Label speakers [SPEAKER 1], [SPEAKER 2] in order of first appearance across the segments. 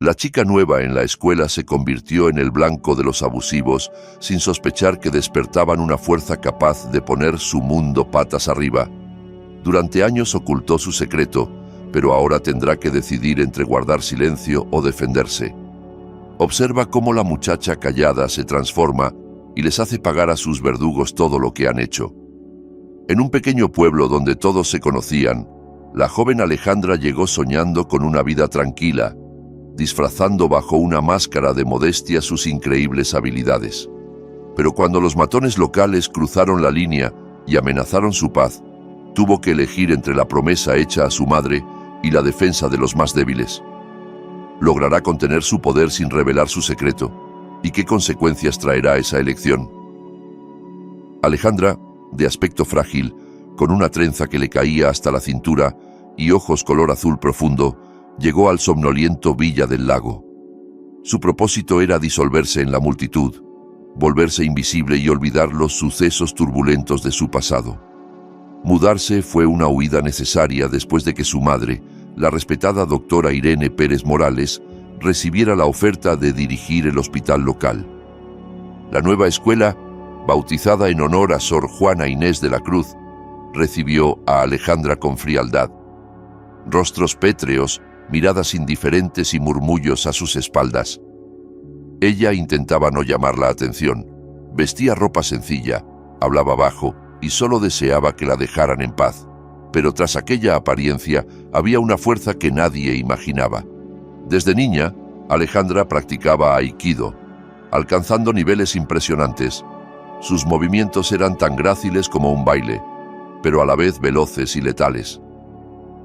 [SPEAKER 1] La chica nueva en la escuela se convirtió en el blanco de los abusivos sin sospechar que despertaban una fuerza capaz de poner su mundo patas arriba. Durante años ocultó su secreto, pero ahora tendrá que decidir entre guardar silencio o defenderse. Observa cómo la muchacha callada se transforma y les hace pagar a sus verdugos todo lo que han hecho. En un pequeño pueblo donde todos se conocían, la joven Alejandra llegó soñando con una vida tranquila, disfrazando bajo una máscara de modestia sus increíbles habilidades. Pero cuando los matones locales cruzaron la línea y amenazaron su paz, tuvo que elegir entre la promesa hecha a su madre y la defensa de los más débiles. ¿Logrará contener su poder sin revelar su secreto? ¿Y qué consecuencias traerá esa elección? Alejandra, de aspecto frágil, con una trenza que le caía hasta la cintura y ojos color azul profundo, llegó al somnoliento Villa del Lago. Su propósito era disolverse en la multitud, volverse invisible y olvidar los sucesos turbulentos de su pasado. Mudarse fue una huida necesaria después de que su madre, la respetada doctora Irene Pérez Morales, recibiera la oferta de dirigir el hospital local. La nueva escuela, bautizada en honor a Sor Juana Inés de la Cruz, recibió a Alejandra con frialdad. Rostros pétreos, miradas indiferentes y murmullos a sus espaldas. Ella intentaba no llamar la atención, vestía ropa sencilla, hablaba bajo y solo deseaba que la dejaran en paz. Pero tras aquella apariencia había una fuerza que nadie imaginaba. Desde niña, Alejandra practicaba aikido, alcanzando niveles impresionantes. Sus movimientos eran tan gráciles como un baile, pero a la vez veloces y letales.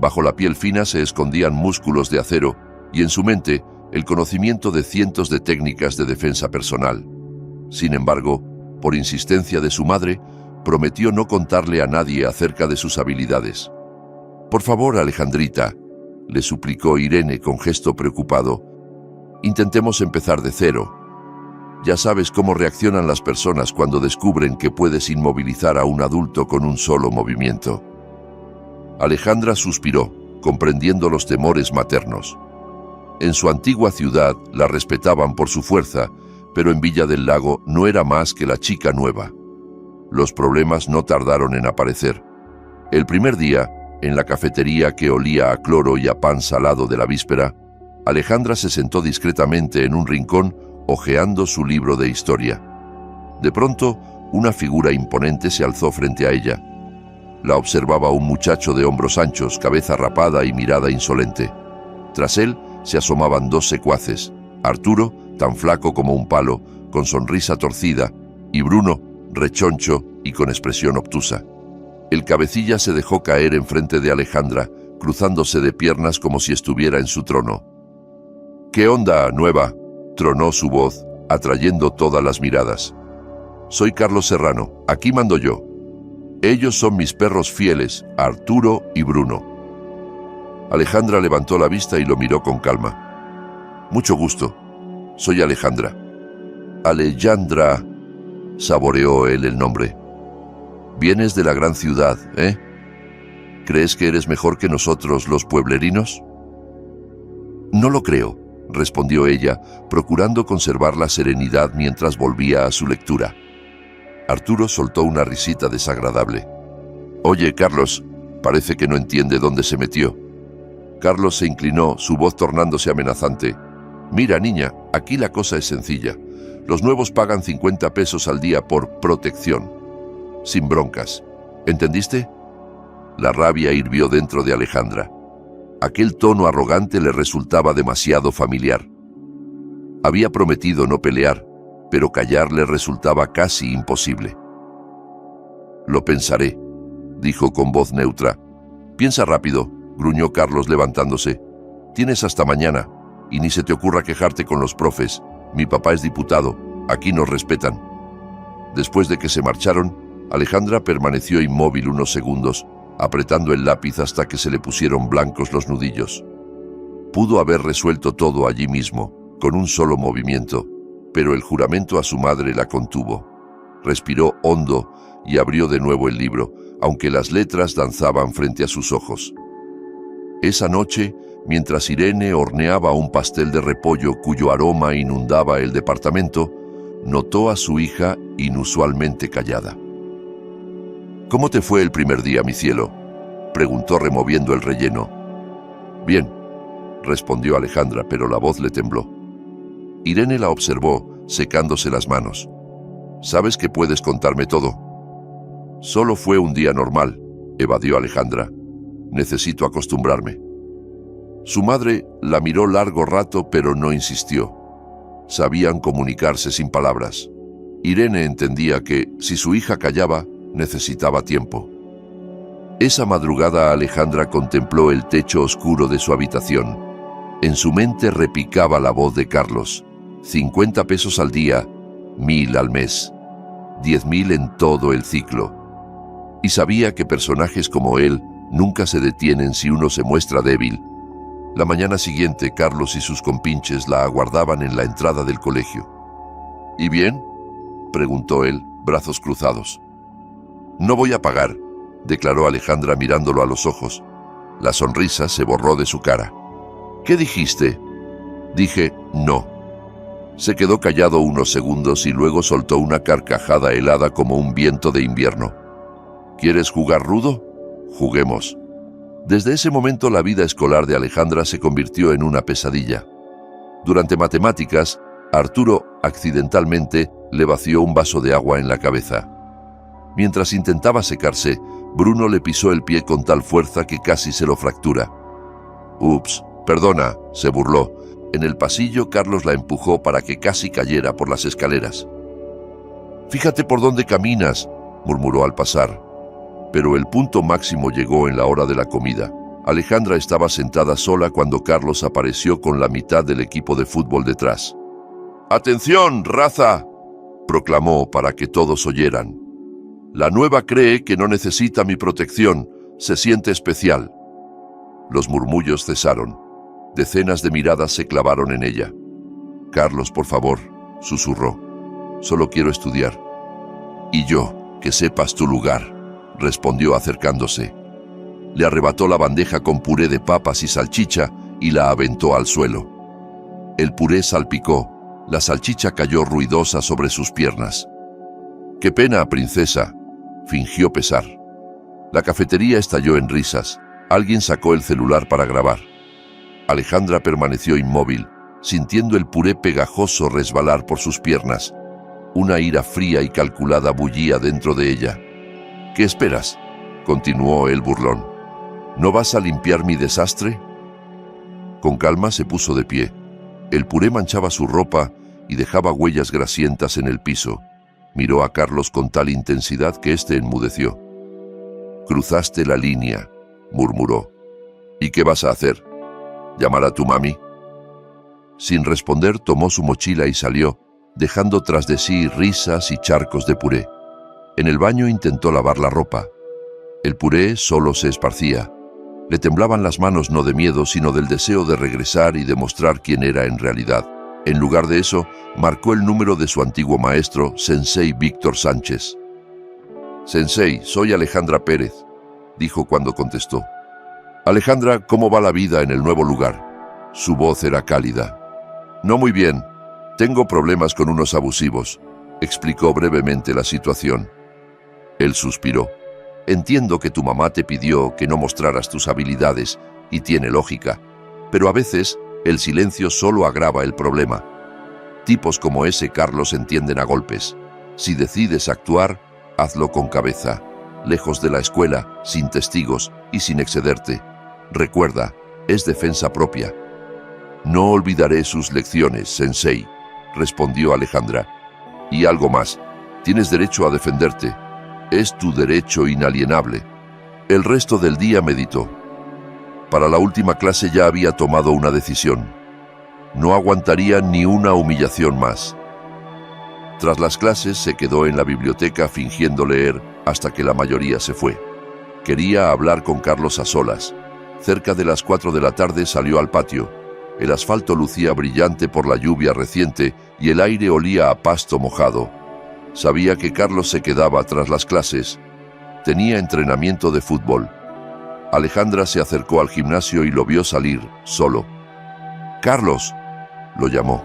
[SPEAKER 1] Bajo la piel fina se escondían músculos de acero y en su mente el conocimiento de cientos de técnicas de defensa personal. Sin embargo, por insistencia de su madre, prometió no contarle a nadie acerca de sus habilidades. «Por favor, Alejandrita», le suplicó Irene con gesto preocupado, «intentemos empezar de cero. Ya sabes cómo reaccionan las personas cuando descubren que puedes inmovilizar a un adulto con un solo movimiento». Alejandra suspiró, comprendiendo los temores maternos. En su antigua ciudad la respetaban por su fuerza, pero en Villa del Lago no era más que la chica nueva. Los problemas no tardaron en aparecer. El primer día, en la cafetería que olía a cloro y a pan salado de la víspera, Alejandra se sentó discretamente en un rincón hojeando su libro de historia. De pronto, una figura imponente se alzó frente a ella. La observaba un muchacho de hombros anchos, cabeza rapada y mirada insolente. Tras él se asomaban dos secuaces, Arturo, tan flaco como un palo, con sonrisa torcida, y Bruno, rechoncho y con expresión obtusa. El cabecilla se dejó caer enfrente de Alejandra, cruzándose de piernas como si estuviera en su trono. «¿Qué onda, nueva?», tronó su voz, atrayendo todas las miradas. «Soy Carlos Serrano, aquí mando yo. Ellos son mis perros fieles, Arturo y Bruno». Alejandra levantó la vista y lo miró con calma. «Mucho gusto. Soy Alejandra». «Alejandra», saboreó él el nombre. «Vienes de la gran ciudad, ¿eh? ¿Crees que eres mejor que nosotros los pueblerinos?» «No lo creo», respondió ella, procurando conservar la serenidad mientras volvía a su lectura. Arturo soltó una risita desagradable. «Oye, Carlos, parece que no entiende dónde se metió». Carlos se inclinó, su voz tornándose amenazante. «Mira, niña, aquí la cosa es sencilla. Los nuevos pagan 50 pesos al día por protección. Sin broncas. ¿Entendiste?» La rabia hirvió dentro de Alejandra. Aquel tono arrogante le resultaba demasiado familiar. Había prometido no pelear, pero callar le resultaba casi imposible. «Lo pensaré», dijo con voz neutra. «Piensa rápido», gruñó Carlos levantándose. «Tienes hasta mañana, y ni se te ocurra quejarte con los profes. Mi papá es diputado, aquí nos respetan». Después de que se marcharon, Alejandra permaneció inmóvil unos segundos, apretando el lápiz hasta que se le pusieron blancos los nudillos. Pudo haber resuelto todo allí mismo, con un solo movimiento, pero el juramento a su madre la contuvo. Respiró hondo y abrió de nuevo el libro, aunque las letras danzaban frente a sus ojos. Esa noche Mientras Irene horneaba un pastel de repollo cuyo aroma inundaba el departamento, notó a su hija inusualmente callada. «¿Cómo te fue el primer día, mi cielo?», preguntó removiendo el relleno. «Bien», respondió Alejandra, pero la voz le tembló. Irene la observó, secándose las manos. «¿Sabes que puedes contarme todo?» «Solo fue un día normal», evadió Alejandra. «Necesito acostumbrarme». Su madre la miró largo rato, pero no insistió. Sabían comunicarse sin palabras. Irene entendía que, si su hija callaba, necesitaba tiempo. Esa madrugada Alejandra contempló el techo oscuro de su habitación. En su mente repicaba la voz de Carlos. 50 pesos al día, 1000 al mes, 10.000 en todo el ciclo. Y sabía que personajes como él nunca se detienen si uno se muestra débil. La mañana siguiente, Carlos y sus compinches la aguardaban en la entrada del colegio. «¿Y bien?», preguntó él, brazos cruzados. «No voy a pagar», declaró Alejandra mirándolo a los ojos. La sonrisa se borró de su cara. «¿Qué dijiste?». «Dije, no». Se quedó callado unos segundos y luego soltó una carcajada helada como un viento de invierno. «¿Quieres jugar rudo? Juguemos». Desde ese momento la vida escolar de Alejandra se convirtió en una pesadilla. Durante matemáticas, Arturo accidentalmente le vació un vaso de agua en la cabeza. Mientras intentaba secarse, Bruno le pisó el pie con tal fuerza que casi se lo fractura. «Ups, perdona», se burló. En el pasillo, Carlos la empujó para que casi cayera por las escaleras. «Fíjate por dónde caminas», murmuró al pasar. Pero el punto máximo llegó en la hora de la comida. Alejandra estaba sentada sola cuando Carlos apareció con la mitad del equipo de fútbol detrás. «¡Atención, raza!», proclamó para que todos oyeran. «La nueva cree que no necesita mi protección, se siente especial». Los murmullos cesaron. Decenas de miradas se clavaron en ella. «Carlos, por favor», susurró. «Solo quiero estudiar». «Y yo, que sepas tu lugar», respondió acercándose. Le arrebató la bandeja con puré de papas y salchicha y la aventó al suelo. El puré salpicó, la salchicha cayó ruidosa sobre sus piernas. «Qué pena, princesa», fingió pesar. La cafetería estalló en risas. Alguien sacó el celular para grabar. Alejandra permaneció inmóvil, sintiendo el puré pegajoso resbalar por sus piernas. Una ira fría y calculada bullía dentro de ella. «¿Qué esperas?», continuó el burlón. «¿No vas a limpiar mi desastre?». Con calma se puso de pie. El puré manchaba su ropa y dejaba huellas grasientas en el piso. Miró a Carlos con tal intensidad que éste enmudeció. «Cruzaste la línea», murmuró. «¿Y qué vas a hacer? ¿Llamar a tu mami?». Sin responder, tomó su mochila y salió, dejando tras de sí risas y charcos de puré. En el baño intentó lavar la ropa. El puré solo se esparcía. Le temblaban las manos no de miedo, sino del deseo de regresar y demostrar quién era en realidad. En lugar de eso, marcó el número de su antiguo maestro, Sensei Víctor Sánchez. «Sensei, soy Alejandra Pérez», dijo cuando contestó. «Alejandra, ¿cómo va la vida en el nuevo lugar?». Su voz era cálida. «No muy bien. Tengo problemas con unos abusivos», explicó brevemente la situación. Él suspiró. «Entiendo que tu mamá te pidió que no mostraras tus habilidades, y tiene lógica, pero a veces el silencio solo agrava el problema. Tipos como ese Carlos entienden a golpes. Si decides actuar, hazlo con cabeza, lejos de la escuela, sin testigos y sin excederte. Recuerda, es defensa propia». «No olvidaré sus lecciones, Sensei», respondió Alejandra. «Y algo más, tienes derecho a defenderte. Es tu derecho inalienable». El resto del día meditó. Para la última clase ya había tomado una decisión. No aguantaría ni una humillación más. Tras las clases se quedó en la biblioteca fingiendo leer hasta que la mayoría se fue. Quería hablar con Carlos a solas. Cerca de las 4 de la tarde salió al patio. El asfalto lucía brillante por la lluvia reciente y el aire olía a pasto mojado. Sabía que Carlos se quedaba tras las clases. Tenía entrenamiento de fútbol. Alejandra se acercó al gimnasio y lo vio salir, solo. «¡Carlos!», lo llamó.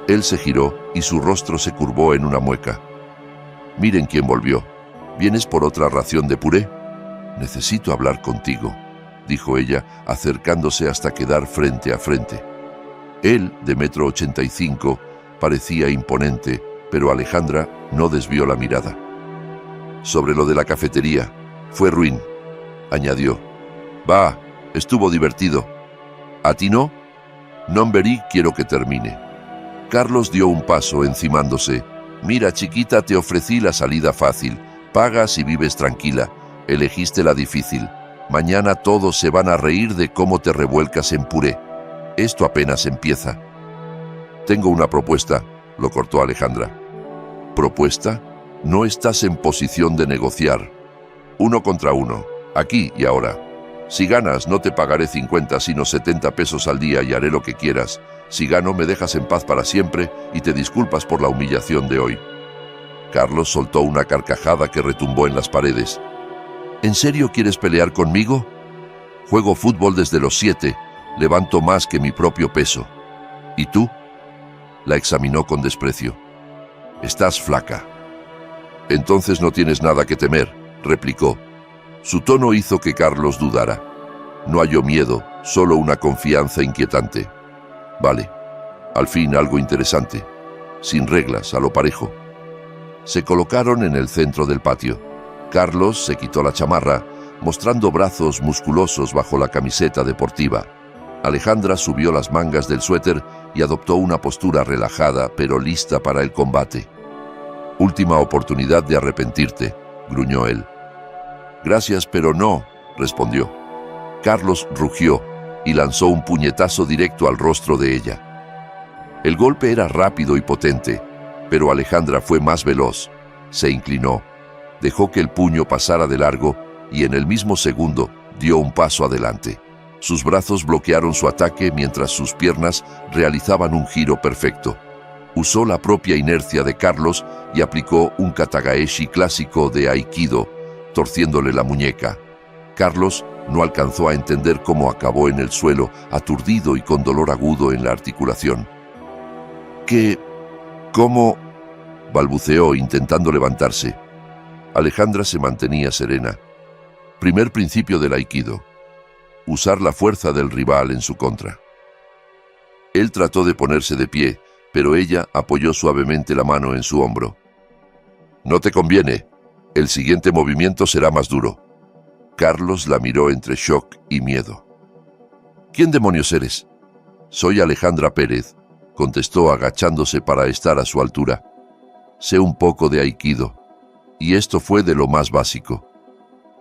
[SPEAKER 1] Él se giró y su rostro se curvó en una mueca. «Miren quién volvió. ¿Vienes por otra ración de puré?». «Necesito hablar contigo», dijo ella, acercándose hasta quedar frente a frente. Él, de 1,85 m, parecía imponente, pero Alejandra no desvió la mirada. «Sobre lo de la cafetería, fue ruin», añadió. «Va, estuvo divertido. ¿A ti no? Non verí, quiero que termine». Carlos dio un paso encimándose. «Mira, chiquita, te ofrecí la salida fácil. Pagas y vives tranquila. Elegiste la difícil. Mañana todos se van a reír de cómo te revuelcas en puré. Esto apenas empieza». «Tengo una propuesta», lo cortó Alejandra. «¿Propuesta? No estás en posición de negociar. 1 contra 1, aquí y ahora. Si ganas, no te pagaré 50 sino 70 pesos al día y haré lo que quieras. Si gano, me dejas en paz para siempre y te disculpas por la humillación de hoy». Carlos soltó una carcajada que retumbó en las paredes. «¿En serio quieres pelear conmigo? Juego fútbol desde los 7, levanto más que mi propio peso. ¿Y tú?». La examinó con desprecio. «Estás flaca». «Entonces no tienes nada que temer», replicó. Su tono hizo que Carlos dudara. No halló miedo, solo una confianza inquietante. «Vale, al fin algo interesante. Sin reglas, a lo parejo». Se colocaron en el centro del patio. Carlos se quitó la chamarra, mostrando brazos musculosos bajo la camiseta deportiva. Alejandra subió las mangas del suéter y adoptó una postura relajada, pero lista para el combate. «Última oportunidad de arrepentirte», gruñó él. «Gracias, pero no», respondió. Carlos rugió y lanzó un puñetazo directo al rostro de ella. El golpe era rápido y potente, pero Alejandra fue más veloz. Se inclinó, dejó que el puño pasara de largo y en el mismo segundo dio un paso adelante. Sus brazos bloquearon su ataque mientras sus piernas realizaban un giro perfecto. Usó la propia inercia de Carlos y aplicó un katagaeshi clásico de Aikido, torciéndole la muñeca. Carlos no alcanzó a entender cómo acabó en el suelo, aturdido y con dolor agudo en la articulación. «¿Cómo?», balbuceó intentando levantarse. Alejandra se mantenía serena. Primer principio del Aikido: usar la fuerza del rival en su contra. Él trató de ponerse de pie, pero ella apoyó suavemente la mano en su hombro. «No te conviene. El siguiente movimiento será más duro». Carlos la miró entre shock y miedo. «¿Quién demonios eres?». «Soy Alejandra Pérez», contestó agachándose para estar a su altura. «Sé un poco de Aikido, y esto fue de lo más básico.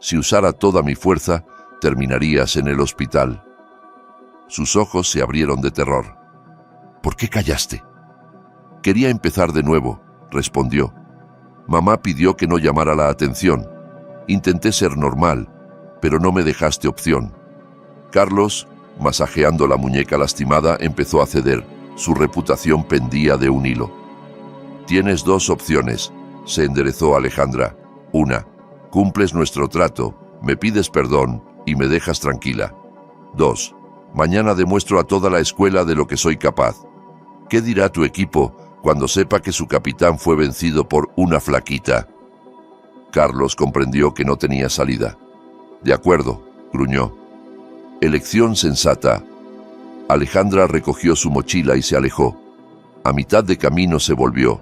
[SPEAKER 1] Si usara toda mi fuerza, terminarías en el hospital». Sus ojos se abrieron de terror. «¿Por qué callaste?». «Quería empezar de nuevo», respondió. «Mamá pidió que no llamara la atención. Intenté ser normal, pero no me dejaste opción». Carlos, masajeando la muñeca lastimada, empezó a ceder. Su reputación pendía de un hilo. «Tienes 2 opciones», se enderezó Alejandra. «1. Cumples nuestro trato, me pides perdón y me dejas tranquila. 2. Mañana demuestro a toda la escuela de lo que soy capaz. ¿Qué dirá tu equipo cuando sepa que su capitán fue vencido por una flaquita?». Carlos comprendió que no tenía salida. «De acuerdo», gruñó. «Elección sensata». Alejandra recogió su mochila y se alejó. A mitad de camino se volvió.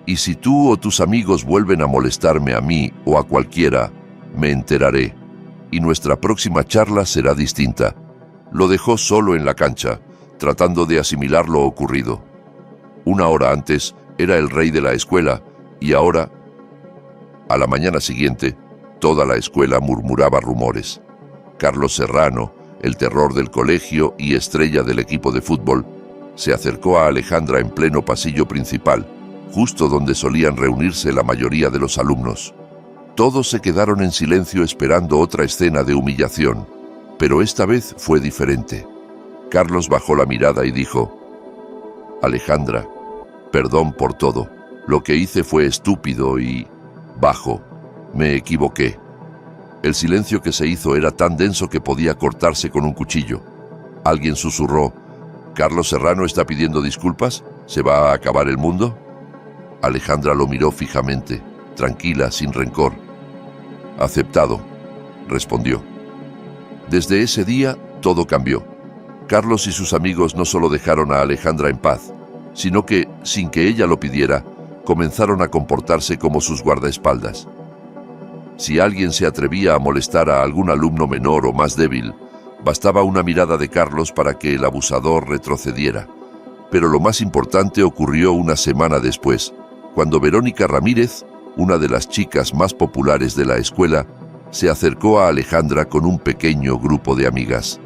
[SPEAKER 1] «Y si tú o tus amigos vuelven a molestarme a mí o a cualquiera, me enteraré. Y nuestra próxima charla será distinta». Lo dejó solo en la cancha, tratando de asimilar lo ocurrido. 1 hora antes era el rey de la escuela y ahora... A la mañana siguiente, toda la escuela murmuraba rumores. Carlos Serrano, el terror del colegio y estrella del equipo de fútbol, se acercó a Alejandra en pleno pasillo principal, justo donde solían reunirse la mayoría de los alumnos. Todos se quedaron en silencio esperando otra escena de humillación, pero esta vez fue diferente. Carlos bajó la mirada y dijo: «Alejandra, perdón por todo. Lo que hice fue estúpido y... bajo. Me equivoqué». El silencio que se hizo era tan denso que podía cortarse con un cuchillo. Alguien susurró: «¿Carlos Serrano está pidiendo disculpas? ¿Se va a acabar el mundo?». Alejandra lo miró fijamente, tranquila, sin rencor. «Aceptado», respondió. Desde ese día, todo cambió. Carlos y sus amigos no solo dejaron a Alejandra en paz, sino que, sin que ella lo pidiera, comenzaron a comportarse como sus guardaespaldas. Si alguien se atrevía a molestar a algún alumno menor o más débil, bastaba una mirada de Carlos para que el abusador retrocediera. Pero lo más importante ocurrió una semana después, cuando Verónica Ramírez, una de las chicas más populares de la escuela, se acercó a Alejandra con un pequeño grupo de amigas.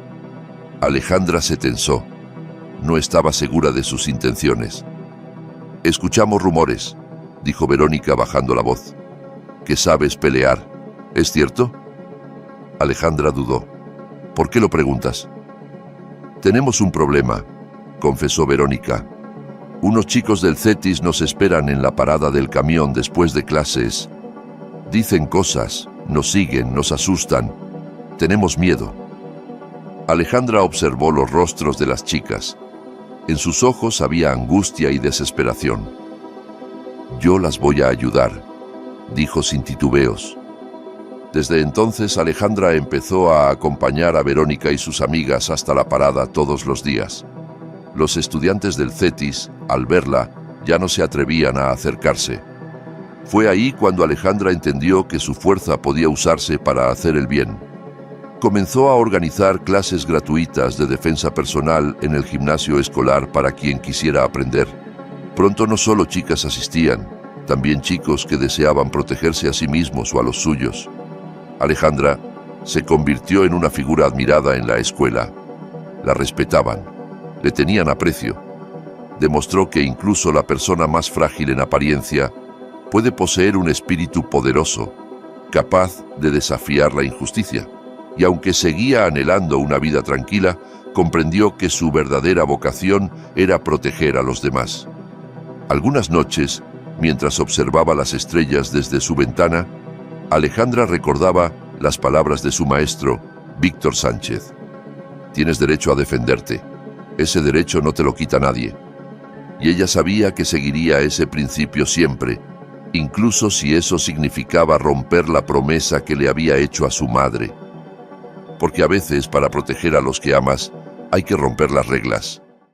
[SPEAKER 1] Alejandra se tensó. No estaba segura de sus intenciones. «Escuchamos rumores», dijo Verónica bajando la voz. «Que sabes pelear. ¿Es cierto?». Alejandra dudó. «¿Por qué lo preguntas?». «Tenemos un problema», confesó Verónica. «Unos chicos del CETIS nos esperan en la parada del camión después de clases. Dicen cosas, nos siguen, nos asustan. Tenemos miedo». Alejandra observó los rostros de las chicas. En sus ojos había angustia y desesperación. «Yo las voy a ayudar», dijo sin titubeos. Desde entonces Alejandra empezó a acompañar a Verónica y sus amigas hasta la parada todos los días. Los estudiantes del CETIS, al verla, ya no se atrevían a acercarse. Fue ahí cuando Alejandra entendió que su fuerza podía usarse para hacer el bien. Comenzó a organizar clases gratuitas de defensa personal en el gimnasio escolar para quien quisiera aprender. Pronto no solo chicas asistían, también chicos que deseaban protegerse a sí mismos o a los suyos. Alejandra se convirtió en una figura admirada en la escuela. La respetaban, le tenían aprecio. Demostró que incluso la persona más frágil en apariencia puede poseer un espíritu poderoso, capaz de desafiar la injusticia. Y aunque seguía anhelando una vida tranquila, comprendió que su verdadera vocación era proteger a los demás. Algunas noches, mientras observaba las estrellas desde su ventana, Alejandra recordaba las palabras de su maestro, Víctor Sánchez. «Tienes derecho a defenderte. Ese derecho no te lo quita nadie». Y ella sabía que seguiría ese principio siempre, incluso si eso significaba romper la promesa que le había hecho a su madre. Porque a veces, para proteger a los que amas, hay que romper las reglas.